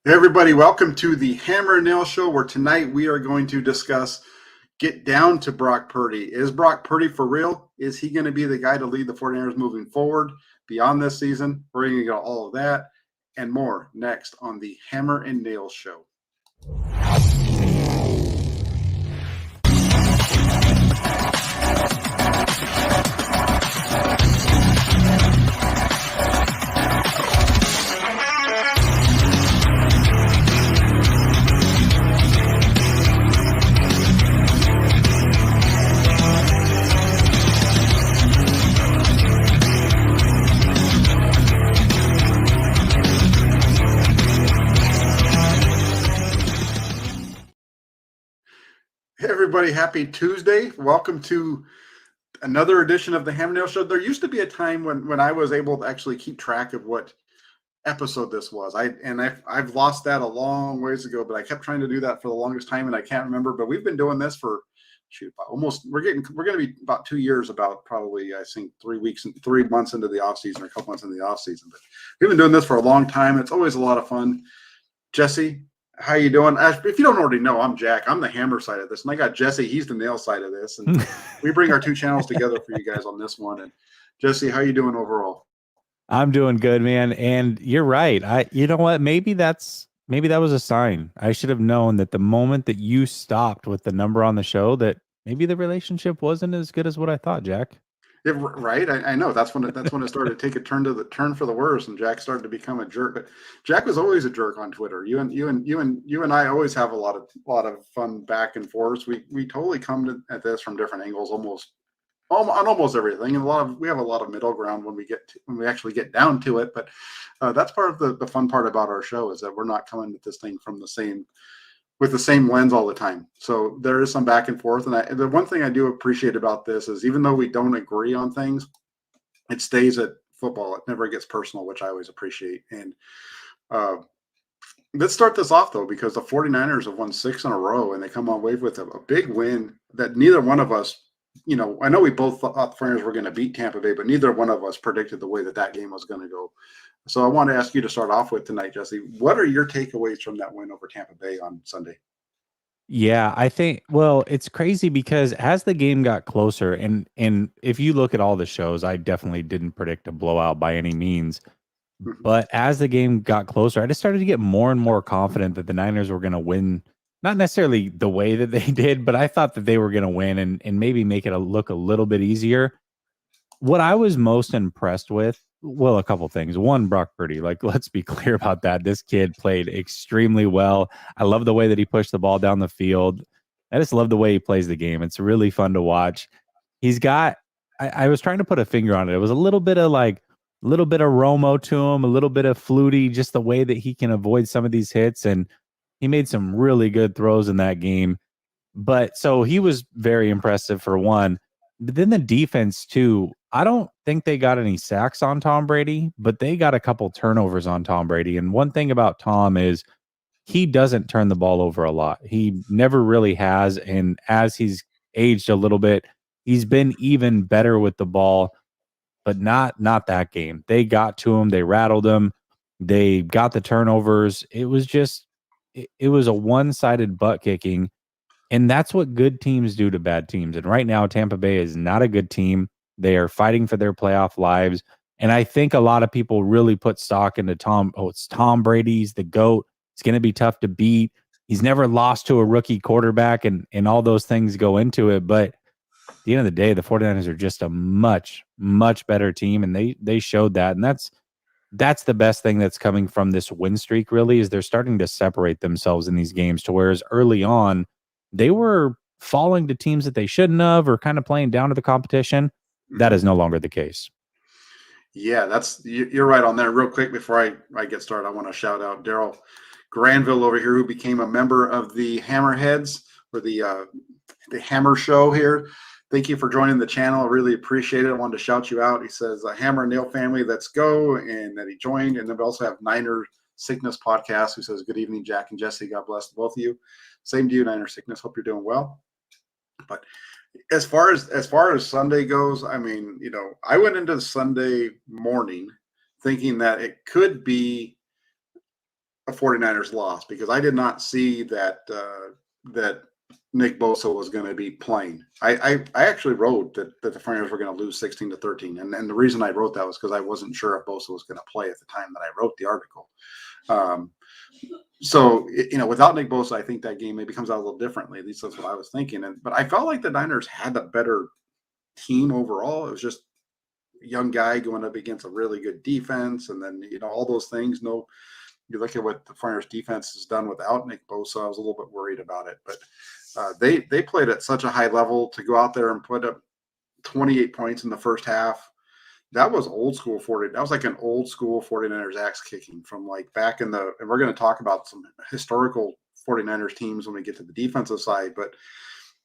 Hey everybody, welcome to the Hammer and Nayls Show, where tonight we are going to discuss get down to Brock Purdy. Is Brock Purdy for real? Is he going to be the guy to lead the 49ers moving forward beyond this season? We're going to get all of that and more next on the Hammer and Nayls Show. Hey everybody, happy Tuesday. Welcome to another edition of the Hammer and Nayls Show. There used to be a time when I was able to actually keep track of what episode this was. I've lost that a long ways ago, but I kept trying to do that for the longest time and I can't remember. But we've been doing this for almost we're going to be about 2 years, about probably I think 3 months into the off season, or a couple months into the off season. But we've been doing this for a long time. It's always a lot of fun. Jesse, how you doing? If you don't already know, I'm Jack. I'm the hammer side of this, and I got Jesse. He's the nail side of this, and we bring our two channels together for you guys on this one. And Jesse, how you doing overall? I'm doing good, man. And you're right. You know what? Maybe that was a sign. I should have known that the moment that you stopped with the number on the show, that maybe the relationship wasn't as good as what I thought, Jack. Yeah, right. I know that's when it started to take a turn for the worse, and Jack started to become a jerk. But Jack was always a jerk on Twitter. You and I always have a lot of fun back and forth. We totally come at this from different angles, on almost everything, and we have a lot of middle ground when we actually get down to it. But that's part of the fun part about our show, is that we're not coming at this thing from with the same lens all the time. So there is some back and forth. And the one thing I do appreciate about this is, even though we don't agree on things, it stays at football. It never gets personal, which I always appreciate. And let's start this off, though, because the 49ers have won 6 in a row, and they come away with a big win that neither one of us, I know we both thought the 49ers were going to beat Tampa Bay, but neither one of us predicted the way that game was going to go. So I want to ask you to start off with tonight, Jesse. What are your takeaways from that win over Tampa Bay on Sunday? Yeah, I think, well, it's crazy because as the game got closer, and if you look at all the shows, I definitely didn't predict a blowout by any means. But as the game got closer, I just started to get more and more confident that the Niners were going to win. Not necessarily the way that they did, but I thought that they were going to win and maybe make it look a little bit easier. What I was most impressed with, well, a couple things. One, Brock Purdy. Like, let's be clear about that. This kid played extremely well. I love the way that he pushed the ball down the field. I just love the way he plays the game. It's really fun to watch. He's got, I was trying to put a finger on it. It was a little bit of Romo to him, a little bit of Flutie, just the way that he can avoid some of these hits. And he made some really good throws in that game. But so he was very impressive for one. But then the defense too. I don't think they got any sacks on Tom Brady, but they got a couple turnovers on Tom Brady. And one thing about Tom is he doesn't turn the ball over a lot. He never really has. And as he's aged a little bit, he's been even better with the ball, but not that game. They got to him. They rattled him. They got the turnovers. It was a one-sided butt kicking. And that's what good teams do to bad teams. And right now, Tampa Bay is not a good team. They are fighting for their playoff lives. And I think a lot of people really put stock into Tom. Oh, it's Tom Brady. He's the GOAT. It's going to be tough to beat. He's never lost to a rookie quarterback, and all those things go into it. But at the end of the day, the 49ers are just a much, much better team. And they showed that. And that's the best thing that's coming from this win streak, really, is they're starting to separate themselves in these games, to whereas early on, they were falling to teams that they shouldn't have, or kind of playing down to the competition. That is no longer the case. Yeah, you're right on there. Real quick, before I get started, I want to shout out Daryl Granville over here, who became a member of the Hammerheads, or the Hammer Show here. Thank you for joining the channel. I really appreciate it. I wanted to shout you out. He says, Hammer and Nail family, let's go, and that he joined. And then we also have Niner Sickness Podcast, who says, good evening, Jack and Jesse. God bless both of you. Same to you, Niner Sickness. Hope you're doing well. But as far as Sunday goes, I mean, I went into Sunday morning thinking that it could be a 49ers loss, because I did not see that that Nick Bosa was going to be playing. I actually wrote that the 49ers were going to lose 16-13. And the reason I wrote that was because I wasn't sure if Bosa was going to play at the time that I wrote the article. So, without Nick Bosa, I think that game maybe comes out a little differently. At least that's what I was thinking. But I felt like the Niners had a better team overall. It was just a young guy going up against a really good defense. And then, all those things. No, you look at what the 49ers defense has done without Nick Bosa. I was a little bit worried about it. But they played at such a high level to go out there and put up 28 points in the first half. That was old school 40. That was like an old school 49ers axe kicking from like back in the, and we're going to talk about some historical 49ers teams when we get to the defensive side, but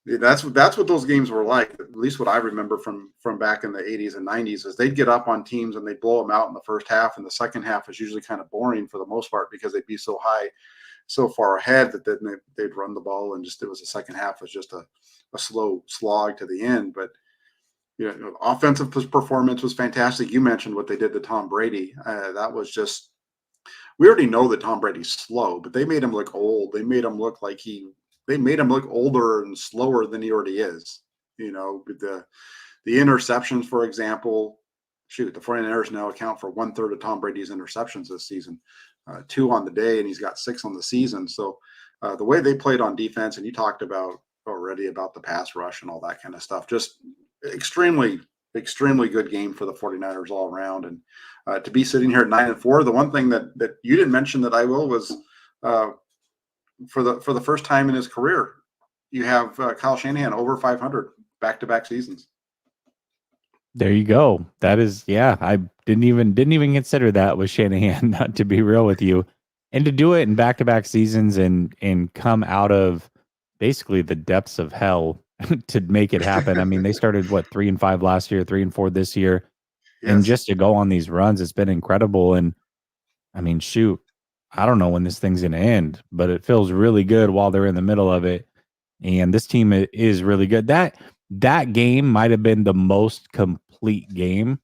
that's what those games were like. At least what I remember from back in the 80s and 90s is they'd get up on teams and they'd blow them out in the first half, and the second half is usually kind of boring for the most part because they'd be so high, so far ahead that then they'd run the ball, and just, it was the second half was just a slow slog to the end. But offensive performance was fantastic. You mentioned what they did to Tom Brady. That was just, we already know that Tom Brady's slow, but they made him look old. They made him look like they made him look older and slower than he already is. With the interceptions, for example, the 49ers now account for 1/3 of Tom Brady's interceptions this season, 2 on the day, and he's got 6 on the season. So the way they played on defense, and you talked about already about the pass rush and all that kind of stuff, just extremely good game for the 49ers all around. And to be sitting here at 9-4, the one thing that you didn't mention that I will was for the first time in his career, you have Kyle Shanahan over 500 back-to-back seasons. There you go. That is, yeah, I didn't even consider that with Shanahan, not to be real with you. And to do it in back-to-back seasons and come out of basically the depths of hell to make it happen. I mean, they started 3-5 last year, 3-4 this year. Yes. And just to go on these runs, it's been incredible. And I mean, shoot, I don't know when this thing's going to end, but it feels really good while they're in the middle of it. And this team is really good. That game might have been the most complete game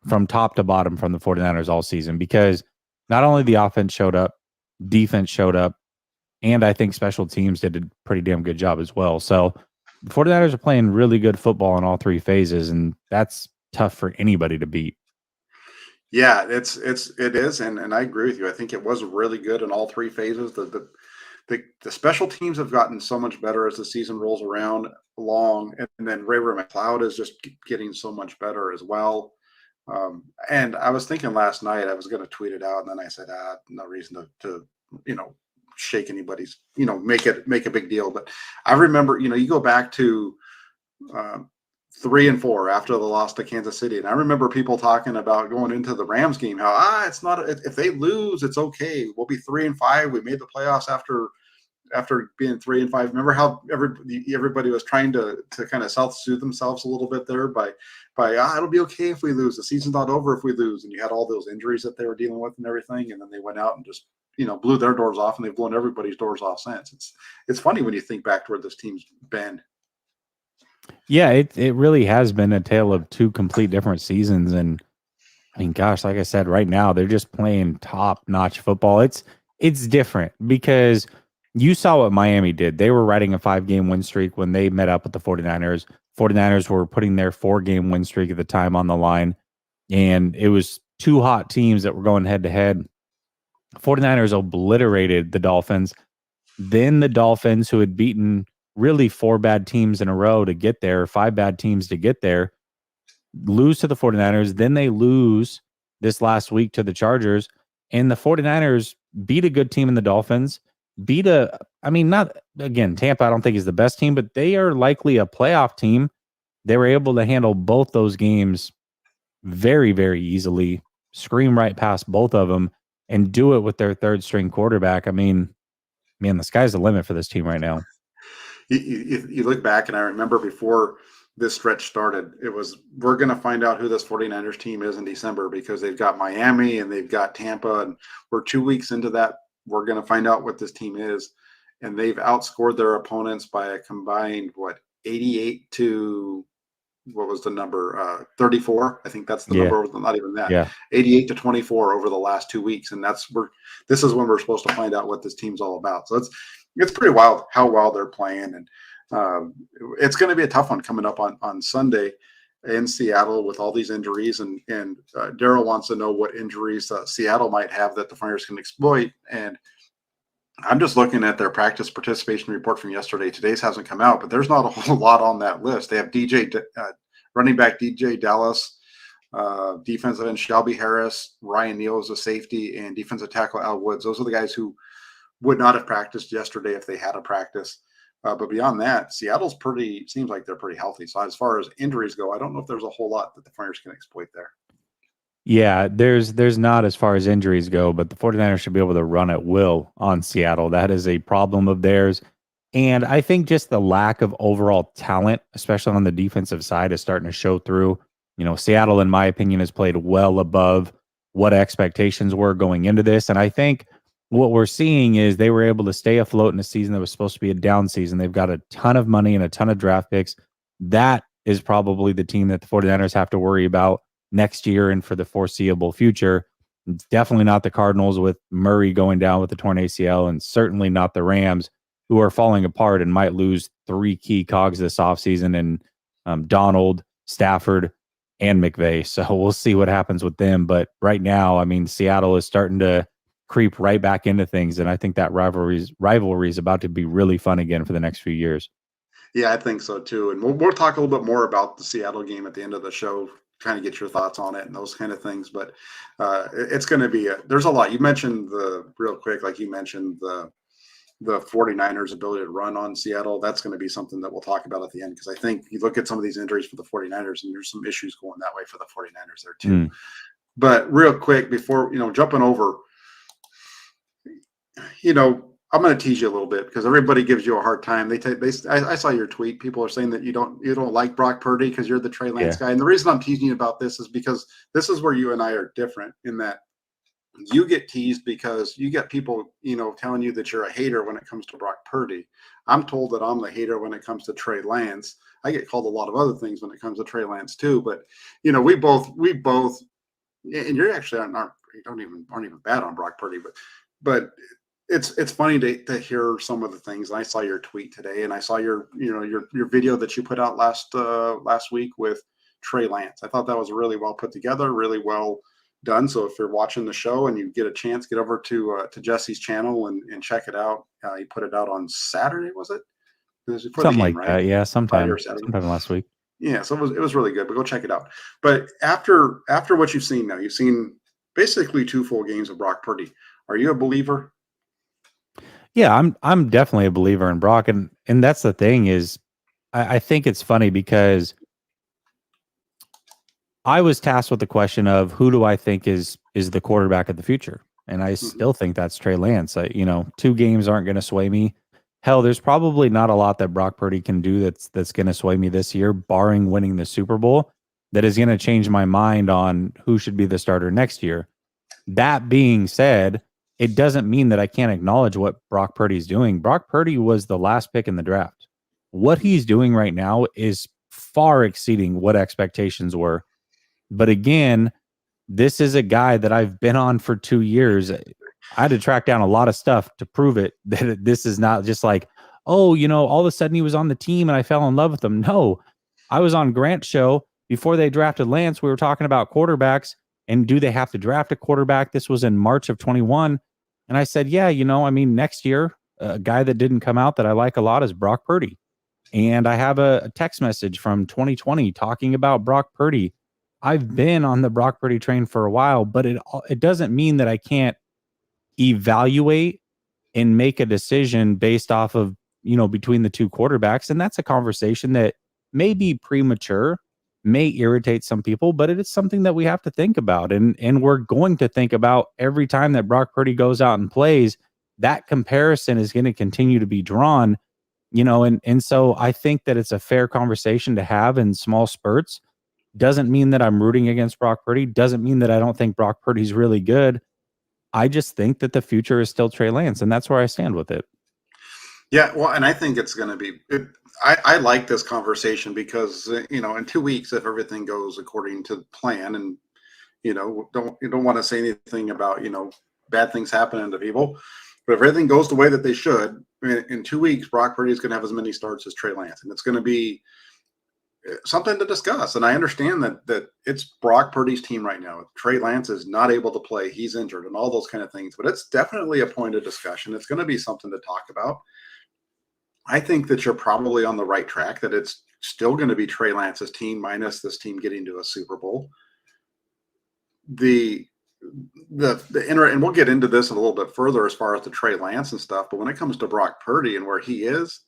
from top to bottom from the 49ers all season, because not only the offense showed up, defense showed up, and I think special teams did a pretty damn good job as well. So the 49ers are playing really good football in all 3 phases, and that's tough for anybody to beat. Yeah, it is, and I agree with you. I think it was really good in all 3 phases. The special teams have gotten so much better as the season rolls around along, and then Ray McLeod is just getting so much better as well. And I was thinking last night I was going to tweet it out, and then I said, no reason to shake anybody's, make a big deal. But I remember, you go back to 3-4 after the loss to Kansas City, and I remember people talking about going into the Rams game how it's not, if they lose, it's okay. We'll be 3-5. We made the playoffs after being 3-5. Remember how everybody was trying to kind of self-soothe themselves a little bit there by it'll be okay if we lose. The season's not over if we lose. And you had all those injuries that they were dealing with and everything, and then they went out and just blew their doors off, and they've blown everybody's doors off since. It's funny when you think back to where this team's been. Yeah, it really has been a tale of 2 complete different seasons. And I mean, gosh, like I said, right now they're just playing top-notch football. It's different because you saw what Miami did. They were riding a 5-game win streak when they met up with the 49ers. 49ers were putting their 4-game win streak at the time on the line, and it was 2 hot teams that were going head-to-head. 49ers obliterated the Dolphins. Then the Dolphins, who had beaten really 4 bad teams in a row to get there, 5 bad teams to get there, lose to the 49ers. Then they lose this last week to the Chargers. And the 49ers beat a good team in the Dolphins. Tampa, I don't think is the best team, but they are likely a playoff team. They were able to handle both those games very, very easily, scream right past both of them, and do it with their 3rd-string quarterback. I mean, man, the sky's the limit for this team right now. You look back, and I remember before this stretch started, it was, we're going to find out who this 49ers team is in December, because they've got Miami and they've got Tampa, and we're 2 weeks into that. We're going to find out what this team is. And they've outscored their opponents by a combined, 88-7 what was the number? 34. I think that's the Yeah. number. Not even that. Yeah. 88-24 over the last 2 weeks, and this is when we're supposed to find out what this team's all about. So it's pretty wild how well they're playing, and it's going to be a tough one coming up on Sunday in Seattle with all these injuries. And Daryl wants to know what injuries Seattle might have that the Flyers can exploit. And I'm just looking at their practice participation report from yesterday. Today's hasn't come out, but there's not a whole lot on that list. They have running back DJ Dallas, defensive end Shelby Harris, Ryan Neal is a safety, and defensive tackle Al Woods. Those are the guys who would not have practiced yesterday if they had a practice. But beyond that, Seattle's seems like they're pretty healthy. So as far as injuries go, I don't know if there's a whole lot that the Flyers can exploit there. Yeah, there's not as far as injuries go, but the 49ers should be able to run at will on Seattle. That is a problem of theirs. And I think just the lack of overall talent, especially on the defensive side, is starting to show through. Seattle, in my opinion, has played well above what expectations were going into this. And I think what we're seeing is they were able to stay afloat in a season that was supposed to be a down season. They've got a ton of money and a ton of draft picks. That is probably the team that the 49ers have to worry about next year and for the foreseeable future. It's definitely not the Cardinals with Murray going down with the torn ACL, and certainly not the Rams, who are falling apart and might lose 3 key cogs this offseason, and Donald, Stafford, and McVay. So we'll see what happens with them. But right now, I mean, Seattle is starting to creep right back into things, and I think that rivalry is about to be really fun again for the next few years. Yeah, I think so too. And we'll talk a little bit more about the Seattle game at the end of the show, trying to get your thoughts on it and those kind of things. But it's going to be there's a lot. You mentioned real quick, like you mentioned the 49ers ability to run on Seattle. That's going to be something that we'll talk about at the end, because I think you look at some of these injuries for the 49ers and there's some issues going that way for the 49ers there too. But real quick, before jumping over, I'm going to tease you a little bit because everybody gives you a hard time. I saw your tweet. People are saying that you don't like Brock Purdy because you're the Trey Lance guy. And the reason I'm teasing you about this is because this is where you and I are different, in that you get teased because you get people, telling you that you're a hater when it comes to Brock Purdy. I'm told that I'm the hater when it comes to Trey Lance. I get called a lot of other things when it comes to Trey Lance too. But we both, and you're actually aren't even bad on Brock Purdy, but it's funny to hear some of the things. And I saw your tweet today, and I saw your video that you put out last week with Trey Lance. I thought that was really well put together, really well done. So if you're watching the show and you get a chance, get over to Jesse's channel and check it out. He put it out on Saturday, was it? Something like that, yeah. Sometime last week. Yeah, so it was really good. But go check it out. But after what you've seen now, you've seen basically 2 full games of Brock Purdy. Are you a believer? Yeah, I'm definitely a believer in Brock, and that's the thing is, I think it's funny because I was tasked with the question of who do I think is the quarterback of the future, and I still think that's Trey Lance. 2 games aren't going to sway me. Hell, there's probably not a lot that Brock Purdy can do that's going to sway me this year, barring winning the Super Bowl, that is going to change my mind on who should be the starter next year. That being said, it doesn't mean that I can't acknowledge what Brock Purdy's doing. Brock Purdy was the last pick in the draft. What he's doing right now is far exceeding what expectations were. But again, this is a guy that I've been on for 2 years. I had to track down a lot of stuff to prove it, that this is not just like, all of a sudden he was on the team and I fell in love with him. No, I was on Grant's show before they drafted Lance. We were talking about quarterbacks. And do they have to draft a quarterback? This was in March of 21. And I said, yeah, next year, a guy that didn't come out that I like a lot is Brock Purdy. And I have a text message from 2020 talking about Brock Purdy. I've been on the Brock Purdy train for a while, but it doesn't mean that I can't evaluate and make a decision based off of, between the 2 quarterbacks. And that's a conversation that may be premature, may irritate some people, but it is something that we have to think about. And we're going to think about every time that Brock Purdy goes out and plays. That comparison is going to continue to be drawn, and so I think that it's a fair conversation to have in small spurts. Doesn't mean that I'm rooting against Brock Purdy. Doesn't mean that I don't think Brock Purdy's really good. I just think that the future is still Trey Lance, and that's where I stand with it. Yeah, well, and I think it's going to be. I like this conversation because in 2 weeks, if everything goes according to plan, and you don't want to say anything about bad things happening to people, but if everything goes the way that they should, in 2 weeks, Brock Purdy is going to have as many starts as Trey Lance, and it's going to be something to discuss. And I understand that it's Brock Purdy's team right now. Trey Lance is not able to play; he's injured, and all those kind of things. But it's definitely a point of discussion. It's going to be something to talk about. I think that you're probably on the right track, that it's still going to be Trey Lance's team minus this team getting to a Super Bowl. The and we'll get into this a little bit further as far as the Trey Lance and stuff, but when it comes to Brock Purdy and where he is,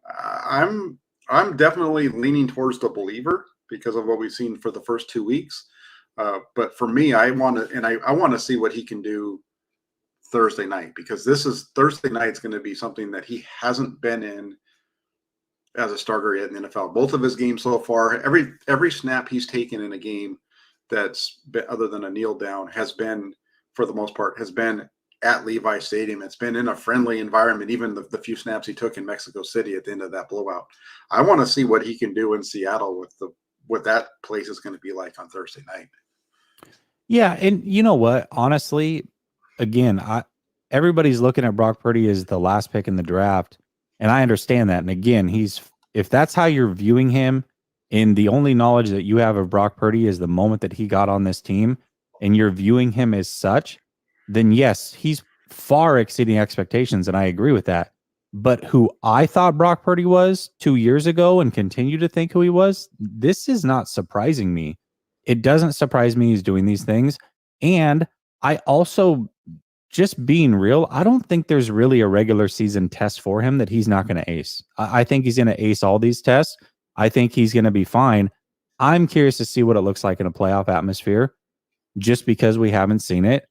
I'm definitely leaning towards the believer because of what we've seen for the first 2 weeks. But for me, I want to see what he can do Thursday night, because Thursday night is going to be something that he hasn't been in as a starter yet in the NFL. Both of his games so far, every snap he's taken in a game that's been, other than a kneel down, has been, for the most part, has been at Levi Stadium. It's been in a friendly environment, even the few snaps he took in Mexico City at the end of that blowout. I want to see what he can do in Seattle with what that place is going to be like on Thursday night. Yeah, and you know what? Honestly, again, everybody's looking at Brock Purdy as the last pick in the draft, and I understand that. And again, if that's how you're viewing him, and the only knowledge that you have of Brock Purdy is the moment that he got on this team, and you're viewing him as such, then yes, he's far exceeding expectations, and I agree with that. But who I thought Brock Purdy was 2 years ago and continue to think who he was, this is not surprising me. It doesn't surprise me he's doing these things. And I also, just being real, I don't think there's really a regular season test for him that he's not going to ace. I think he's going to ace all these tests. I think he's going to be fine. I'm curious to see what it looks like in a playoff atmosphere, just because we haven't seen it.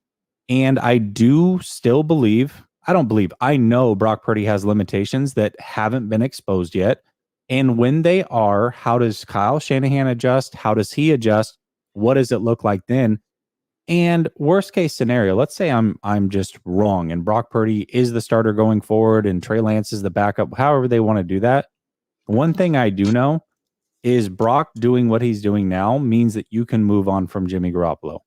And I do still believe, I know Brock Purdy has limitations that haven't been exposed yet. And when they are, how does Kyle Shanahan adjust? How does he adjust? What does it look like then? And worst case scenario, let's say I'm just wrong and Brock Purdy is the starter going forward and Trey Lance is the backup, however they want to do that. One thing I do know is Brock doing what he's doing now means that you can move on from Jimmy Garoppolo.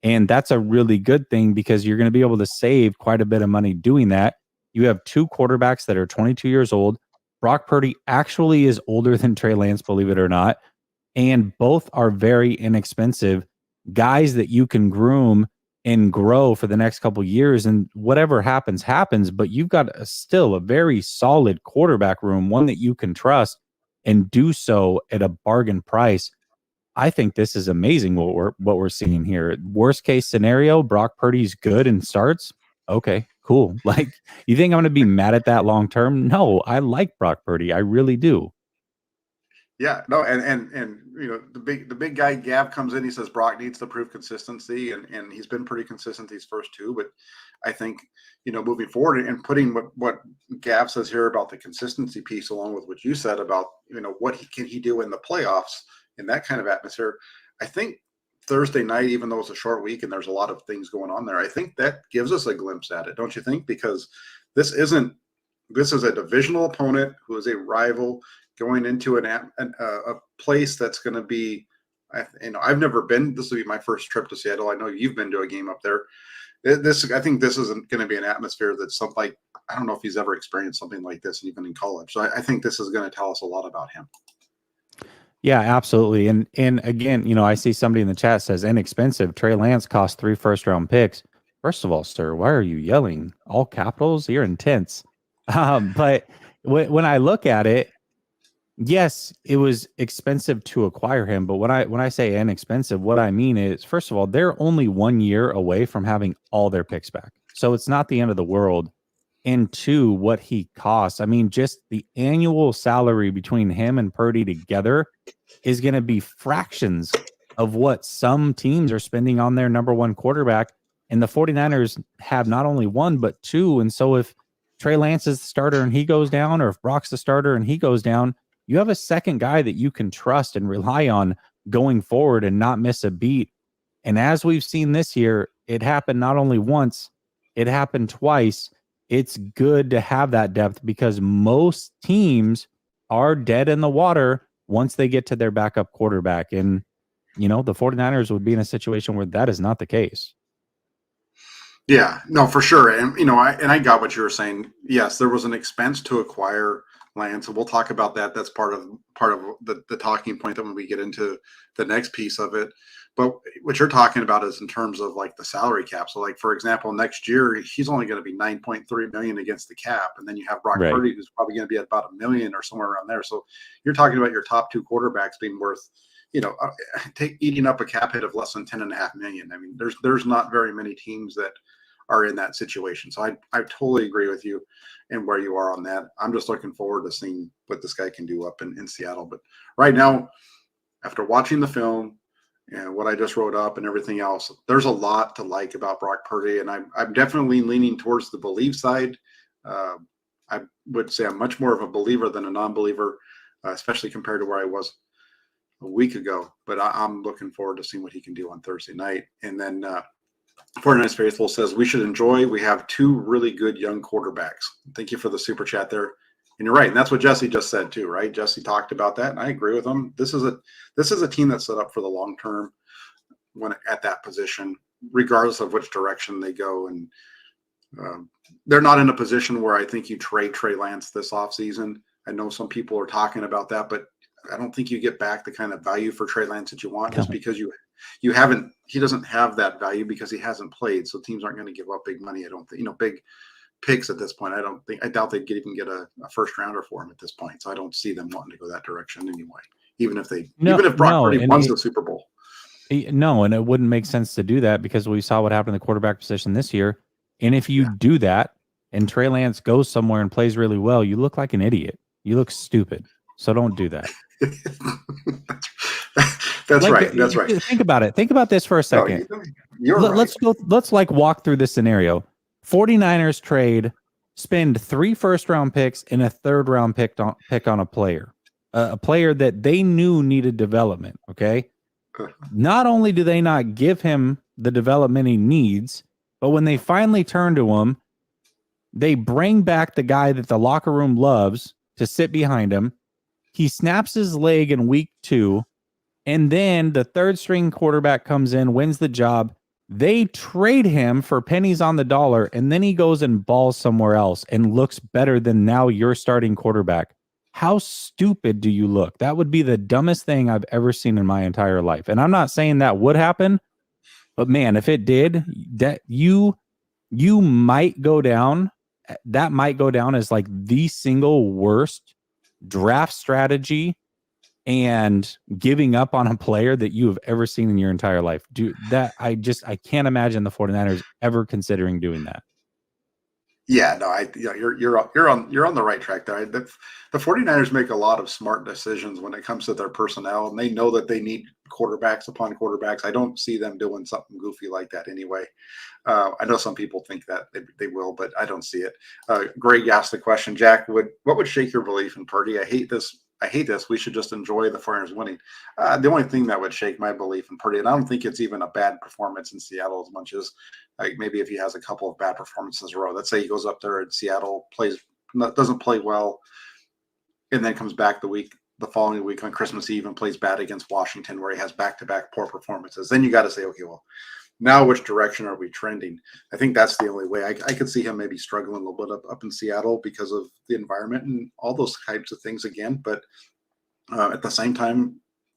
And that's a really good thing because you're going to be able to save quite a bit of money doing that. You have two quarterbacks that are 22 years old. Brock Purdy actually is older than Trey Lance, believe it or not. And both are very inexpensive guys that you can groom and grow for the next couple of years. And whatever happens, happens. But you've got still a very solid quarterback room, one that you can trust and do so at a bargain price. I think this is amazing what we're seeing here. Worst case scenario, Brock Purdy's good and starts. Okay, cool. Like, you think I'm going to be mad at that long term? No, I like Brock Purdy. I really do. Yeah, no, and the big guy Gav comes in. He says Brock needs to prove consistency, and he's been pretty consistent these first two. But I think moving forward and putting what Gav says here about the consistency piece, along with what you said about what can he do in the playoffs in that kind of atmosphere. I think Thursday night, even though it's a short week and there's a lot of things going on there, I think that gives us a glimpse at it, don't you think? Because this is a divisional opponent who is a rival going into a place that's going to be, I've never been. This will be my first trip to Seattle. I know you've been to a game up there. I think this isn't going to be an atmosphere that's something like, I don't know if he's ever experienced something like this, even in college. So I think this is going to tell us a lot about him. Yeah, absolutely. And again, I see somebody in the chat says inexpensive. Trey Lance cost 3 first-round picks. First of all, sir, why are you yelling? All capitals? You're intense. But when I look at it, yes, it was expensive to acquire him. But when I say inexpensive, what I mean is, first of all, they're only 1 year away from having all their picks back. So it's not the end of the world. And two, what he costs. I mean, just the annual salary between him and Purdy together is going to be fractions of what some teams are spending on their number one quarterback. And the 49ers have not only one, but two. And so if Trey Lance is the starter and he goes down, or if Brock's the starter and he goes down, you have a second guy that you can trust and rely on going forward and not miss a beat. And as we've seen this year, it happened not only once, it happened twice. it's good to have that depth because most teams are dead in the water once they get to their backup quarterback. And, the 49ers would be in a situation where that is not the case. Yeah, no, for sure. And, I got what you were saying. Yes, there was an expense to acquire Lance, and we'll talk about that. That's part of the talking point that when we get into the next piece of it. But what you're talking about is in terms of like the salary cap. So like, for example, next year, he's only going to be $9.3 million against the cap. And then you have Brock Purdy, who's probably going to be at about $1 million or somewhere around there. So you're talking about your top two quarterbacks being worth, eating up a cap hit of less than $10.5 million. I mean, there's not very many teams that are in that situation. So I totally agree with you and where you are on that. I'm just looking forward to seeing what this guy can do up in Seattle. But right now, after watching the film and what I just wrote up and everything else, there's a lot to like about Brock Purdy. And I'm definitely leaning towards the believe side. I would say I'm much more of a believer than a non-believer, especially compared to where I was a week ago. But I'm looking forward to seeing what he can do on Thursday night. And then 49ers Faithful says, we should enjoy. We have two really good young quarterbacks. Thank you for the super chat there. And you're right. And that's what Jesse just said too, right? Jesse talked about that. And I agree with him. This is a team that's set up for the long term when at that position, regardless of which direction they go. And they're not in a position where I think you trade Trey Lance this offseason. I know some people are talking about that, but I don't think you get back the kind of value for Trey Lance that you want just because he doesn't have that value because he hasn't played. So teams aren't going to give up big money. I don't think, big picks at this point. I doubt they'd even get a first rounder for him at this point. So I don't see them wanting to go that direction anyway, even if Brock Purdy wins the Super Bowl. No, and it wouldn't make sense to do that because we saw what happened in the quarterback position this year. And if you do that and Trey Lance goes somewhere and plays really well, you look like an idiot. You look stupid. So don't do that. That's right. That's right. Think about it. Think about this for a second. You're right. Let's walk through this scenario. 49ers trade, spend 3 first-round picks and a third-round pick on a player that they knew needed development. Okay. Not only do they not give him the development he needs, but when they finally turn to him, they bring back the guy that the locker room loves to sit behind him. He snaps his leg in week 2, and then the third string quarterback comes in, wins the job. They trade him for pennies on the dollar, and then he goes and balls somewhere else and looks better than now your starting quarterback. How stupid do you look? That would be the dumbest thing I've ever seen in my entire life. And I'm not saying that would happen, but man, if it did, that you might go down. That might go down as like the single worst draft strategy and giving up on a player that you have ever seen in your entire life. I can't imagine the 49ers ever considering doing that. Yeah, no, you're on the right track there. The 49ers make a lot of smart decisions when it comes to their personnel, and they know that they need quarterbacks upon quarterbacks. I don't see them doing something goofy like that anyway. I know some people think that they will, but I don't see it. Greg asked the question, Jack, what would shake your belief in Purdy? I hate this. We should just enjoy the 49ers winning. The only thing that would shake my belief in Purdy, and I don't think it's even a bad performance in Seattle as much as like maybe if he has a couple of bad performances in a row. Let's say he goes up there in Seattle, doesn't play well, and then comes back the following week on Christmas Eve and plays bad against Washington, where he has back-to-back poor performances. Then you got to say, okay, well, now which direction are we trending? I think that's the only way. I could see him maybe struggling a little bit up in Seattle because of the environment and all those types of things again. But at the same time,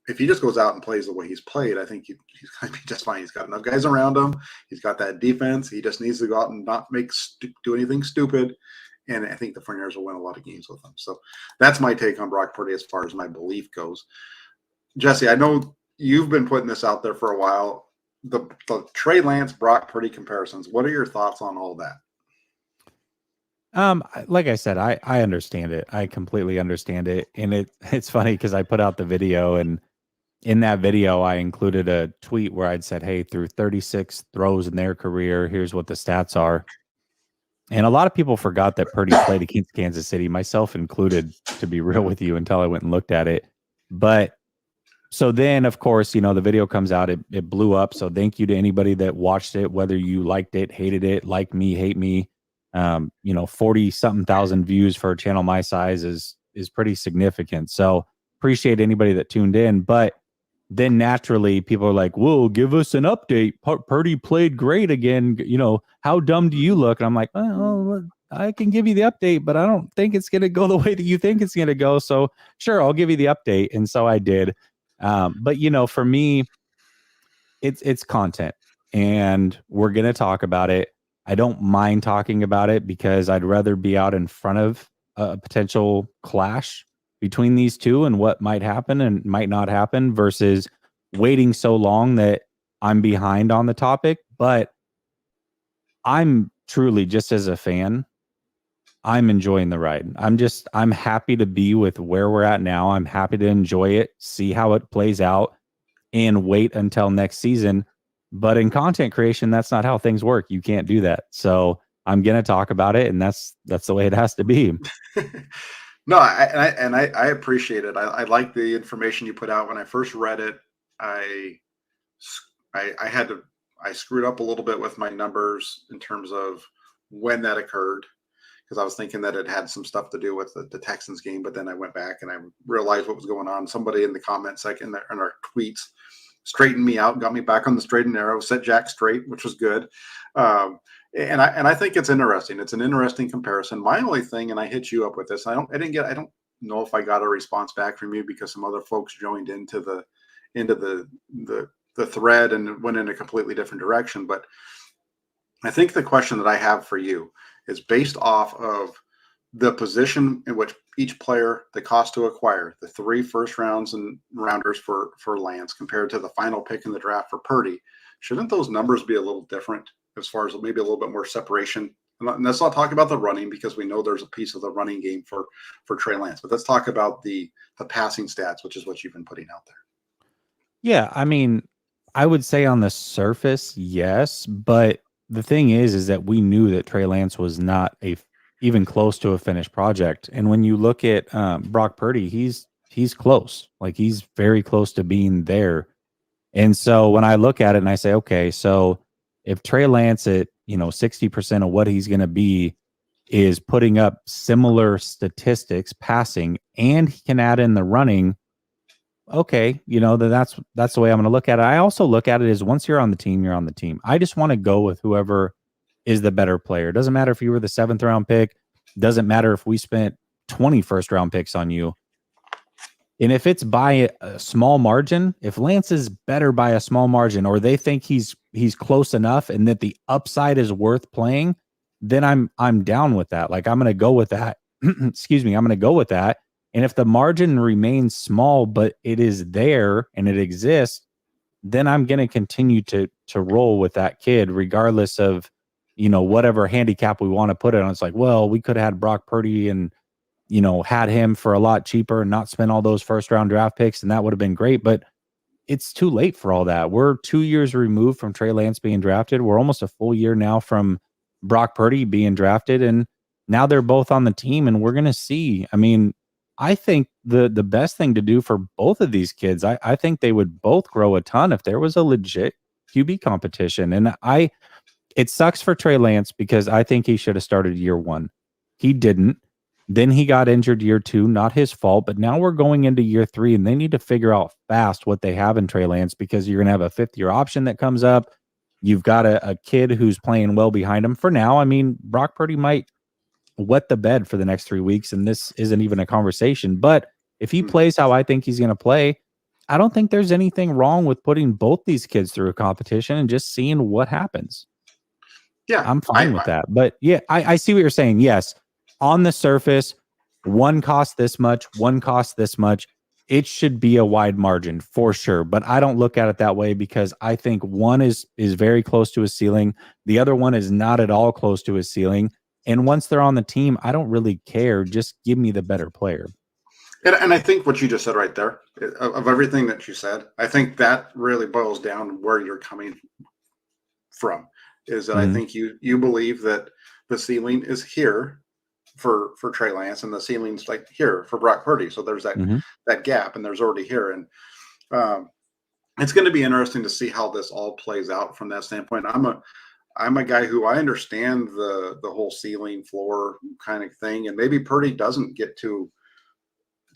if he just goes out and plays the way he's played, I think he's going to be just fine. He's got enough guys around him. He's got that defense. He just needs to go out and not do anything stupid. And I think the 49ers will win a lot of games with him. So that's my take on Brock Purdy as far as my belief goes. Jesse, I know you've been putting this out there for a while. The Trey Lance, Brock Purdy comparisons. What are your thoughts on all that? Like I said, I understand it. I completely understand it. And it's funny because I put out the video, and in that video, I included a tweet where I'd said, hey, through 36 throws in their career, here's what the stats are. And a lot of people forgot that Purdy played against Kansas City, myself included, to be real with you, until I went and looked at it. But so then, of course, the video comes out, it blew up. So thank you to anybody that watched it, whether you liked it, hated it, like me, hate me. 40 something thousand views for a channel my size is pretty significant. So appreciate anybody that tuned in. But then naturally people are like, whoa, give us an update. Purdy played great again. How dumb do you look? And I'm like, well, I can give you the update, but I don't think it's going to go the way that you think it's going to go. So sure, I'll give you the update. And so I did. But for me, it's content, and we're going to talk about it. I don't mind talking about it because I'd rather be out in front of a potential clash between these two and what might happen and might not happen versus waiting so long that I'm behind on the topic. But I'm truly, just as a fan, I'm enjoying the ride. I'm happy to be with where we're at now. I'm happy to enjoy it, see how it plays out, and wait until next season. But in content creation, that's not how things work. You can't do that. So I'm going to talk about it, and that's the way it has to be. No, I appreciate it. I like the information you put out. When I first read it, I screwed up a little bit with my numbers in terms of when that occurred, because I was thinking that it had some stuff to do with the Texans game, but then I went back and I realized what was going on. Somebody in the comment section in our tweets straightened me out, got me back on the straight and narrow, set Jack straight, which was good. And I think it's interesting. It's an interesting comparison. My only thing, and I hit you up with this, I don't know if I got a response back from you because some other folks joined into the thread and went in a completely different direction. But I think the question that I have for you is based off of the position in which each player, the cost to acquire, the 3 first rounds and rounders for Lance compared to the final pick in the draft for Purdy. Shouldn't those numbers be a little different as far as maybe a little bit more separation? And let's not talk about the running, because we know there's a piece of the running game for Trey Lance, but let's talk about the passing stats, which is what you've been putting out there. Yeah, I mean, I would say on the surface, yes, but the thing is that we knew that Trey Lance was not even close to a finished project. And when you look at Brock Purdy, he's close. Like, he's very close to being there. And so when I look at it and I say, okay, so if Trey Lance at 60% of what he's going to be is putting up similar statistics passing, and he can add in the running, okay, then that's the way I'm going to look at it. I also look at it as, once you're on the team, you're on the team. I just want to go with whoever is the better player. It doesn't matter if you were the 7th round pick. Doesn't matter if we spent 20 first round picks on you. And if it's by a small margin, if Lance is better by a small margin, or they think he's close enough and that the upside is worth playing, then I'm down with that. Like, I'm going to go with that. Excuse me. I'm going to go with that. And if the margin remains small, but it is there and it exists, then I'm going to continue to roll with that kid, regardless of, whatever handicap we want to put it on. It's like, well, we could have had Brock Purdy and, had him for a lot cheaper and not spend all those first round draft picks, and that would have been great. But it's too late for all that. We're 2 years removed from Trey Lance being drafted. We're almost a full year now from Brock Purdy being drafted, and now they're both on the team, and we're going to see. I mean, I think the best thing to do for both of these kids, I think they would both grow a ton if there was a legit QB competition. And it sucks for Trey Lance because I think he should have started year 1. He didn't. Then he got injured year 2, not his fault. But now we're going into year 3, and they need to figure out fast what they have in Trey Lance, because you're going to have a 5th-year option that comes up. You've got a kid who's playing well behind him for now. I mean, Brock Purdy might wet the bed for the next 3 weeks, and this isn't even a conversation. But if he plays how I think he's going to play, I don't think there's anything wrong with putting both these kids through a competition and just seeing what happens. Yeah, I'm fine with that. But yeah, I see what you're saying. Yes, on the surface, one costs this much, one costs this much. It should be a wide margin for sure. But I don't look at it that way, because I think one is very close to his ceiling. The other one is not at all close to his ceiling. And once they're on the team, I don't really care. Just give me the better player. And I think what you just said right there, of everything that you said, I think that really boils down where you're coming from, is that I think you believe that the ceiling is here for Trey Lance, and the ceiling's like here for Brock Purdy. So there's that gap, and there's already here. And it's going to be interesting to see how this all plays out from that standpoint. I'm a guy who I understand the whole ceiling floor kind of thing, and maybe Purdy doesn't get to